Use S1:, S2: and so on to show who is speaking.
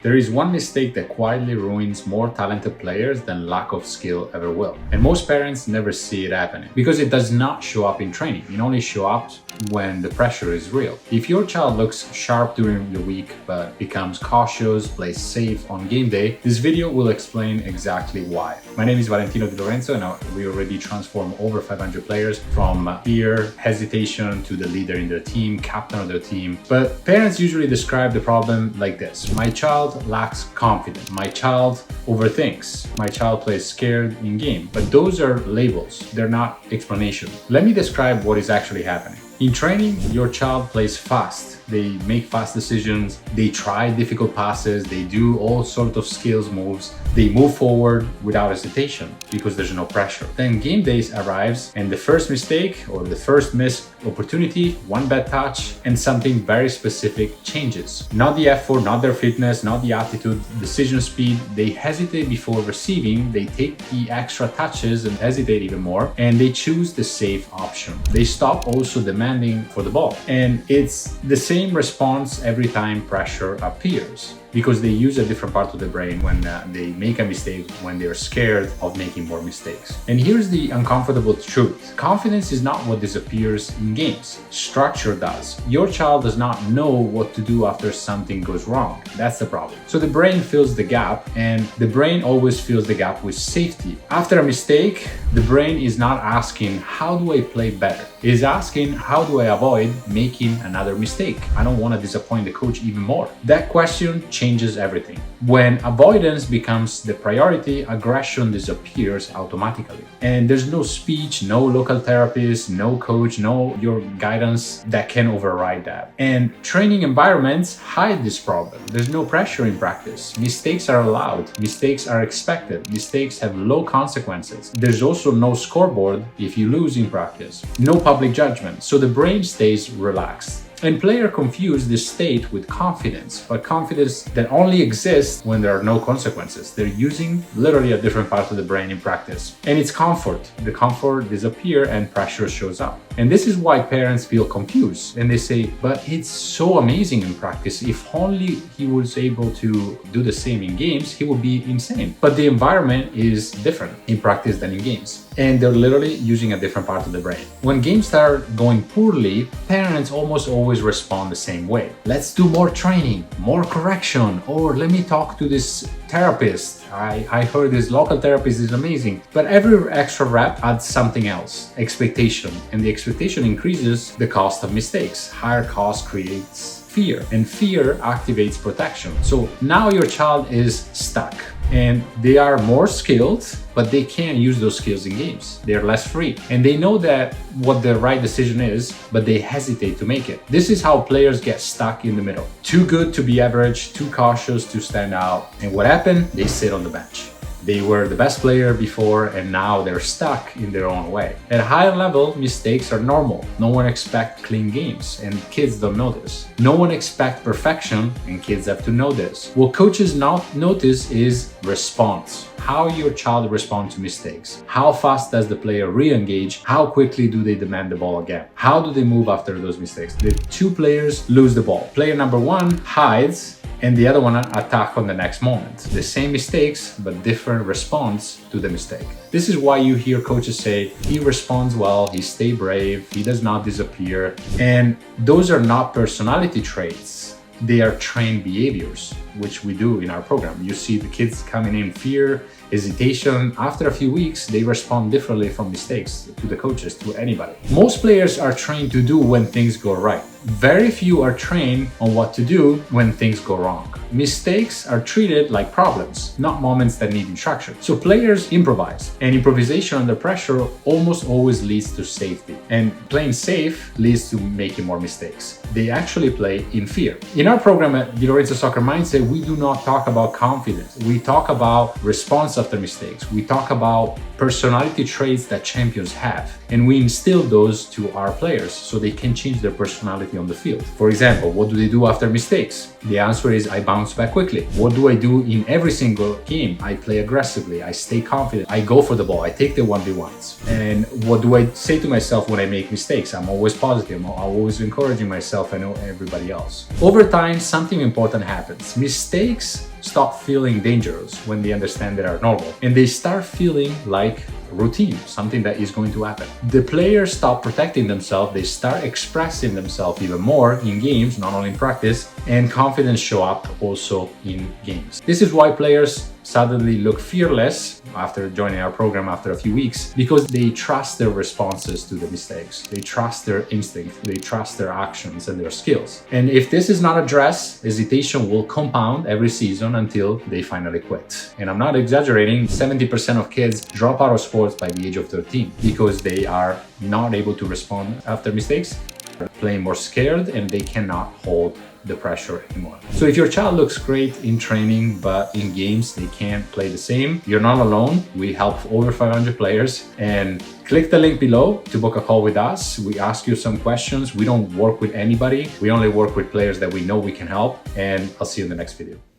S1: There is one mistake that quietly ruins more talented players than lack of skill ever will. And most parents never see it happening because it does not show up in training. It only shows up when the pressure is real. If your child looks sharp during the week but becomes cautious, plays safe on game day, this video will explain exactly why. My name is Valentino Di Lorenzo and we already transformed over 500 players from fear, hesitation to the leader in their team, captain of their team. But parents usually describe the problem like this: my child lacks confidence, my child overthinks, my child plays scared in game. But those are labels, they're not explanations. Let me describe what is actually happening. In training, your child plays fast. They make fast decisions, they try difficult passes, they do all sorts of skills moves, they move forward without hesitation because there's no pressure. Then game days arrives and the first mistake or the first missed opportunity, one bad touch, and something very specific changes. Not the effort, not their fitness, not the attitude, decision speed. They hesitate before receiving, they take the extra touches and hesitate even more, and they choose the safe option. They stop also demanding for the ball. And it's the same response every time pressure appears, because they use a different part of the brain when they make a mistake, when they're scared of making more mistakes. And here's the uncomfortable truth. Confidence is not what disappears in games. Structure does. Your child does not know what to do after something goes wrong. That's the problem. So the brain fills the gap, and the brain always fills the gap with safety. After a mistake, the brain is not asking, how do I play better? It is asking, how do I avoid making another mistake? I don't want to disappoint the coach even more. That question changes everything. When avoidance becomes the priority, aggression disappears automatically. And there's no speech, no local therapist, no coach, no your guidance that can override that. And training environments hide this problem. There's no pressure in practice. Mistakes are allowed. Mistakes are expected. Mistakes have low consequences. There's also no scoreboard if you lose in practice. No public judgment. So the brain stays relaxed. And players confuse this state with confidence, but confidence that only exists when there are no consequences. They're using literally a different part of the brain in practice. And it's comfort. The comfort disappears and pressure shows up. And this is why parents feel confused and they say, but it's so amazing in practice. If only he was able to do the same in games, he would be insane. But the environment is different in practice than in games. And they're literally using a different part of the brain. When games start going poorly, parents almost always respond the same way. Let's do more training, more correction, or let me talk to this therapist. I heard this local therapist is amazing. But every extra rep adds something else, expectation. And the expectation increases the cost of mistakes. Higher cost creates fear, and fear activates protection. So now your child is stuck. And they are more skilled, but they can't use those skills in games. They're less free. And they know that what the right decision is, but they hesitate to make it. This is how players get stuck in the middle. Too good to be average, too cautious to stand out. And what happened? They sit on the bench. They were the best player before and now they're stuck in their own way. At a higher level, mistakes are normal. No one expects clean games and kids don't know this. No one expects perfection and kids have to know this. What coaches not notice is response. How your child responds to mistakes. How fast does the player re-engage? How quickly do they demand the ball again? How do they move after those mistakes? The two players lose the ball. Player number one hides and the other one attack on the next moment. The same mistakes, but different response to the mistake. This is why you hear coaches say, he responds well, he stays brave, he does not disappear. And those are not personality traits. They are trained behaviors, which we do in our program. You see the kids coming in fear, hesitation. After a few weeks, they respond differently from mistakes to the coaches, to anybody. Most players are trained to do when things go right. Very few are trained on what to do when things go wrong. Mistakes are treated like problems, not moments that need instruction. So players improvise, and improvisation under pressure almost always leads to safety. And playing safe leads to making more mistakes. They actually play in fear. In our program at Di Lorenzo Soccer Mindset, we do not talk about confidence. We talk about response after mistakes. We talk about personality traits that champions have. And we instill those to our players so they can change their personality on the field. For example, what do they do after mistakes? The answer is I bounce back quickly. What do I do in every single game? I play aggressively, I stay confident, I go for the ball, I take the 1v1s. And what do I say to myself when I make mistakes? I'm always positive, I'm always encouraging myself and everybody else. Over time, something important happens. Mistakes stop feeling dangerous when they understand they are normal, and they start feeling like routine, something that is going to happen. The players stop protecting themselves, they start expressing themselves even more in games, not only in practice, and confidence show up also in games. This is why players suddenly look fearless after joining our program after a few weeks, because they trust their responses to the mistakes. They trust their instinct, they trust their actions and their skills. And if this is not addressed, hesitation will compound every season until they finally quit. And I'm not exaggerating, 70% of kids drop out of sports by the age of 13 because they are not able to respond after mistakes, playing more scared, and they cannot hold the pressure anymore. So if your child looks great in training, but in games they can't play the same, you're not alone. We help over 500 players, and click the link below to book a call with us. We ask you some questions. We don't work with anybody. We only work with players that we know we can help, and I'll see you in the next video.